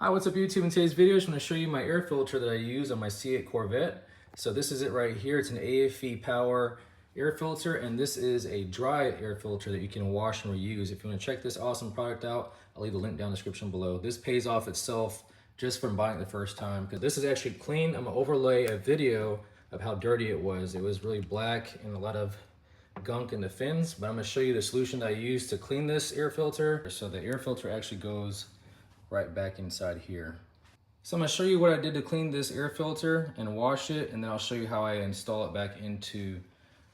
Hi, what's up YouTube? In today's video, I'm going to show you my air filter that I use on my C8 Corvette. So this is it right here. It's an AFE power air filter, and this is a dry air filter that you can wash and reuse. If you want to check this awesome product out, I'll leave a link down in the description below. This pays off itself just from buying it the first time, because this is actually clean. I'm going to overlay a video of how dirty it was. It was really black and a lot of gunk in the fins, but I'm going to show you the solution that I used to clean this air filter. So the air filter actually goes right back inside here. So I'm going to show you what I did to clean this air filter and wash it, and then I'll show you how I install it back into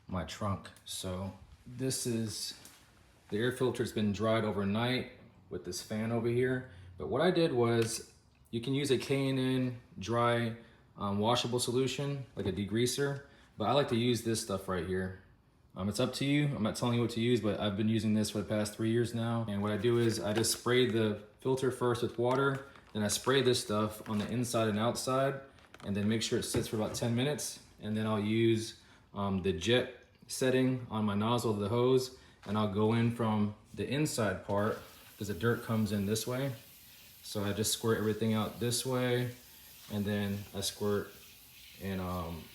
my trunk. So this is the air filter. It's been dried overnight with this fan over here, but what I did was, you can use a K&N dry washable solution like a degreaser, but I like to use this stuff right here. It's up to you. I'm not telling you what to use, but I've been using this for the past 3 years now. And what I do is I just spray the filter first with water, then I spray this stuff on the inside and outside, and then make sure it sits for about 10 minutes. And then I'll use the jet setting on my nozzle of the hose, and I'll go in from the inside part because the dirt comes in this way. So I just squirt everything out this way, and then I squirt and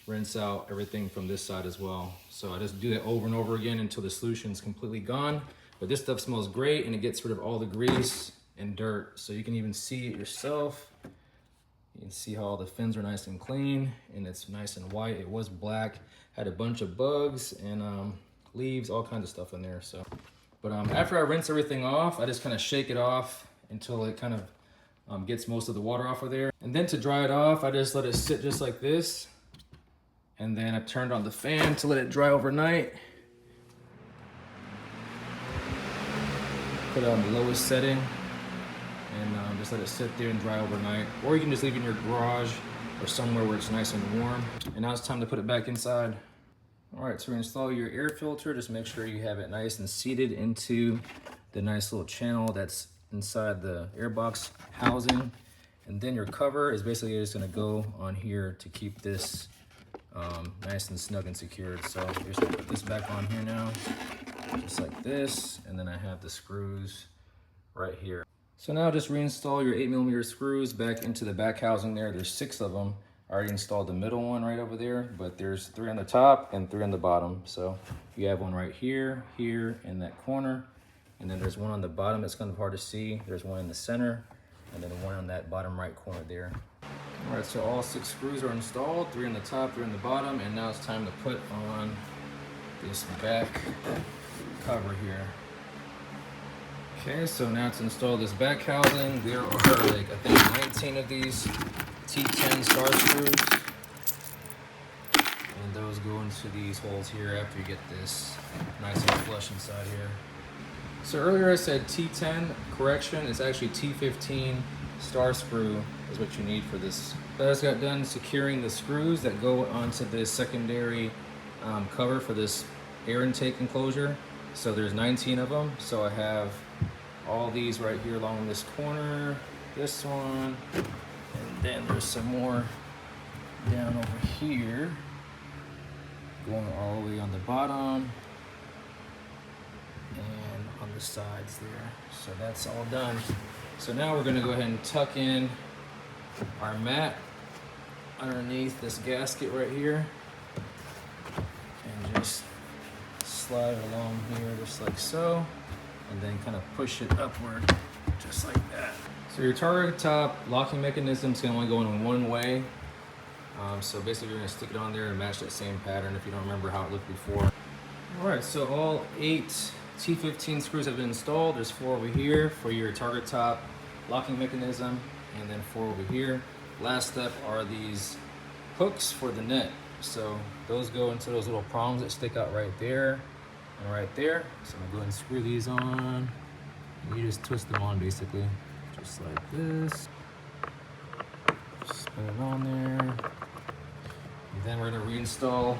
rinse out everything from this side as well. So I just do that over and over again until the solution is completely gone. But this stuff smells great, and it gets rid of all the grease and dirt. So you can even see it yourself. You can see how all the fins are nice and clean, and it's nice and white. It was black, had a bunch of bugs and leaves, all kinds of stuff in there. So, but after I rinse everything off, I just kind of shake it off until it kind of gets most of the water off of there. And then to dry it off, I just let it sit just like this. And then I turned on the fan to let it dry overnight. Put it on the lowest setting and just let it sit there and dry overnight. Or you can just leave it in your garage or somewhere where it's nice and warm. And now it's time to put it back inside. All right, so to install your air filter, just make sure you have it nice and seated into the nice little channel that's inside the airbox housing. And then your cover is basically just gonna go on here to keep this nice and snug and secured. So you're just gonna put this back on here now, just like this. And then I have the screws right here. So now just reinstall your 8mm screws back into the back housing there. There's 6 of them. I already installed the middle one right over there, but there's 3 on the top and 3 on the bottom. So you have one right here, here, in that corner. And then there's one on the bottom that's kind of hard to see. There's one in the center, and then one on that bottom right corner there. All right, so all 6 screws are installed, 3 on the top, 3 on the bottom, and now it's time to put on this back cover here. Okay, so now to install this back housing, there are like, I think 19 of these T10 star screws. And those go into these holes here after you get this nice and flush inside here. So earlier I said T10, correction, it's actually T15 star screw is what you need for this. So I just got done securing the screws that go onto this secondary cover for this air intake enclosure. So there's 19 of them. So I have all these right here along this corner, this one, and then there's some more down over here, going all the way on the bottom and on the sides there. So that's all done. So now we're going to go ahead and tuck in our mat underneath this gasket right here and just slide it along here just like so, and then kind of push it upward just like that. So your target top locking mechanism is going to only go in one way. So basically you're going to stick it on there and match that same pattern if you don't remember how it looked before. All right, so all 8 T15 screws have been installed. There's 4 over here for your target top locking mechanism, and then 4 over here. Last step are these hooks for the net. So those go into those little prongs that stick out right there and right there. So I'm gonna go ahead and screw these on. And you just twist them on basically, just like this. Spin it on there. And then we're gonna reinstall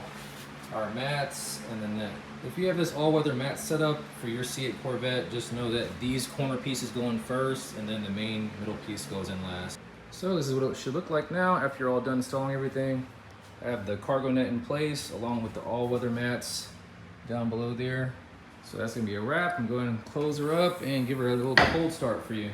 our mats and the net. If you have this all-weather mat set up for your C8 Corvette, just know that these corner pieces go in first, and then the main middle piece goes in last. So this is what it should look like now after you're all done installing everything. I have the cargo net in place along with the all-weather mats down below there. So that's gonna be a wrap. I'm going to close her up and give her a little cold start for you.